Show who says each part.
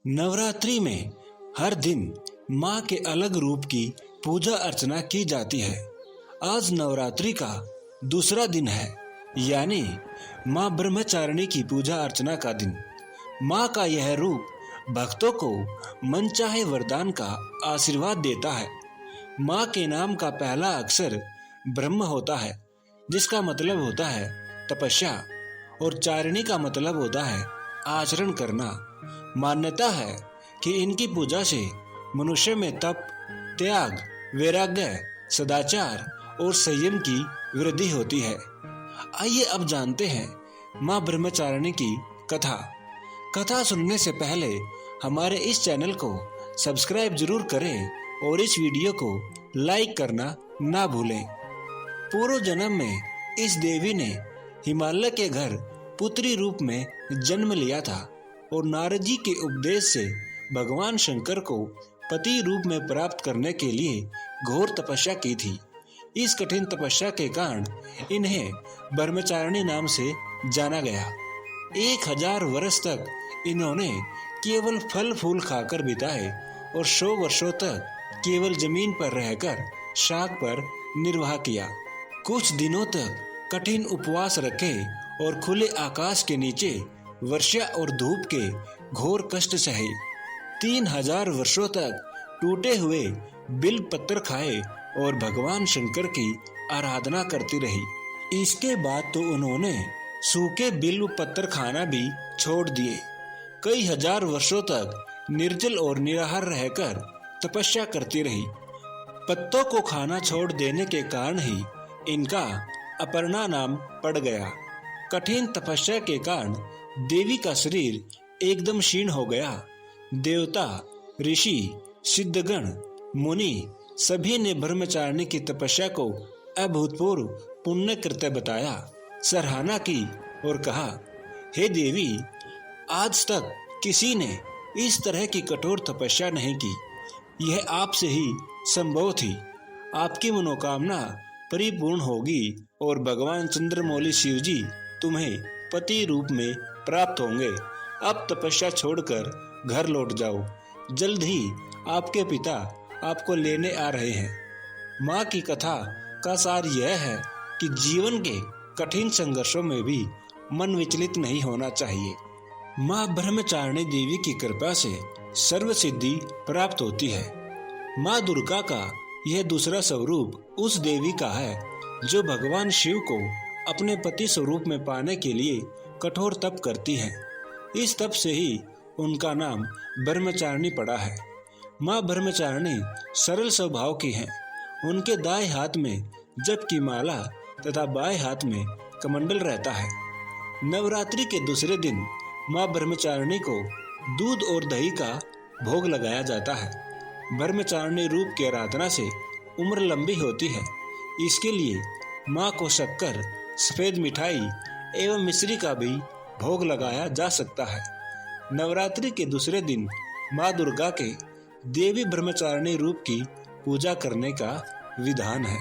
Speaker 1: नवरात्रि में हर दिन माँ के अलग रूप की पूजा अर्चना की जाती है। आज नवरात्रि का दूसरा दिन है, यानी माँ ब्रह्मचारिणी की पूजा अर्चना का दिन। माँ का यह रूप भक्तों को मनचाहे वरदान का आशीर्वाद देता है। माँ के नाम का पहला अक्षर ब्रह्म होता है, जिसका मतलब होता है तपस्या, और चारिणी का मतलब होता है आचरण करना। मान्यता है कि इनकी पूजा से मनुष्य में तप, त्याग, वैराग्य, सदाचार और संयम की वृद्धि होती है। आइए अब जानते हैं माँ ब्रह्मचारिणी की कथा सुनने से पहले हमारे इस चैनल को सब्सक्राइब जरूर करें और इस वीडियो को लाइक करना ना भूलें। पूर्व जन्म में इस देवी ने हिमालय के घर पुत्री रूप में जन्म लिया था और नारद जी के उपदेश से भगवान शंकर को पति रूप में प्राप्त करने के लिए घोर तपस्या की थी। इस कठिन तपस्या के कारण इन्हें ब्रह्मचारिणी नाम से जाना गया। 1000 वर्ष तक इन्होंने केवल फल फूल खाकर बिताए और 100 वर्षों तक केवल जमीन पर रहकर शाक पर निर्वाह किया। कुछ दिनों तक कठिन उपवास रखे और खुले आकाश के नीचे वर्षा और धूप के घोर कष्ट सहे। 3000 वर्षों तक टूटे हुए बिल्व पत्र खाए और भगवान शंकर की आराधना करती रही। इसके बाद तो उन्होंने सूखे बिल्व पत्र खाना भी छोड़ दिए। कई हजार वर्षों तक निर्जल और निराहार रहकर तपस्या करती रही। पत्तों को खाना छोड़ देने के कारण ही इनका अपर्णा नाम पड़ गया। कठिन तपस्या के कारण देवी का शरीर एकदम क्षीण हो गया। देवता, ऋषि, सिद्धगण, मुनि सभी ने ब्रह्मचारिणी की तपस्या को अभूतपूर्व पुण्य कृत्य बताया, सराहना की और कहा, हे देवी, आज तक किसी ने इस तरह की कठोर तपस्या नहीं की। यह आपसे ही संभव थी। आपकी मनोकामना परिपूर्ण होगी और भगवान चंद्रमौली शिव जी तुम्हें पति रूप में प्राप्त होंगे। अब तपस्या छोड़कर घर लौट जाओ। जल्द ही आपके पिता आपको लेने आ रहे हैं। माँ की कथा का सार यह है कि जीवन के कठिन संघर्षों में भी मन विचलित नहीं होना चाहिए। माँ ब्रह्मचारिणी देवी की कृपा से सर्व सिद्धि प्राप्त होती है। माँ दुर्गा का यह दूसरा स्वरूप उस देवी का है जो भगवान शिव को अपने पति स्वरूप में पाने के लिए कठोर तप करती हैं। इस तप से ही उनका नाम ब्रह्मचारिणी पड़ा है। माँ ब्रह्मचारिणी सरल स्वभाव की हैं। उनके दाएं हाथ में जप की माला तथा बाएं हाथ में कमंडल रहता है। नवरात्रि के दूसरे दिन माँ ब्रह्मचारिणी को दूध और दही का भोग लगाया जाता है। ब्रह्मचारिणी रूप की आराधना से उम्र लंबी होती है। इसके लिए माँ को शक्कर, सफेद मिठाई एवं मिश्री का भी भोग लगाया जा सकता है। नवरात्रि के दूसरे दिन माँ दुर्गा के देवी ब्रह्मचारिणी रूप की पूजा करने का विधान है।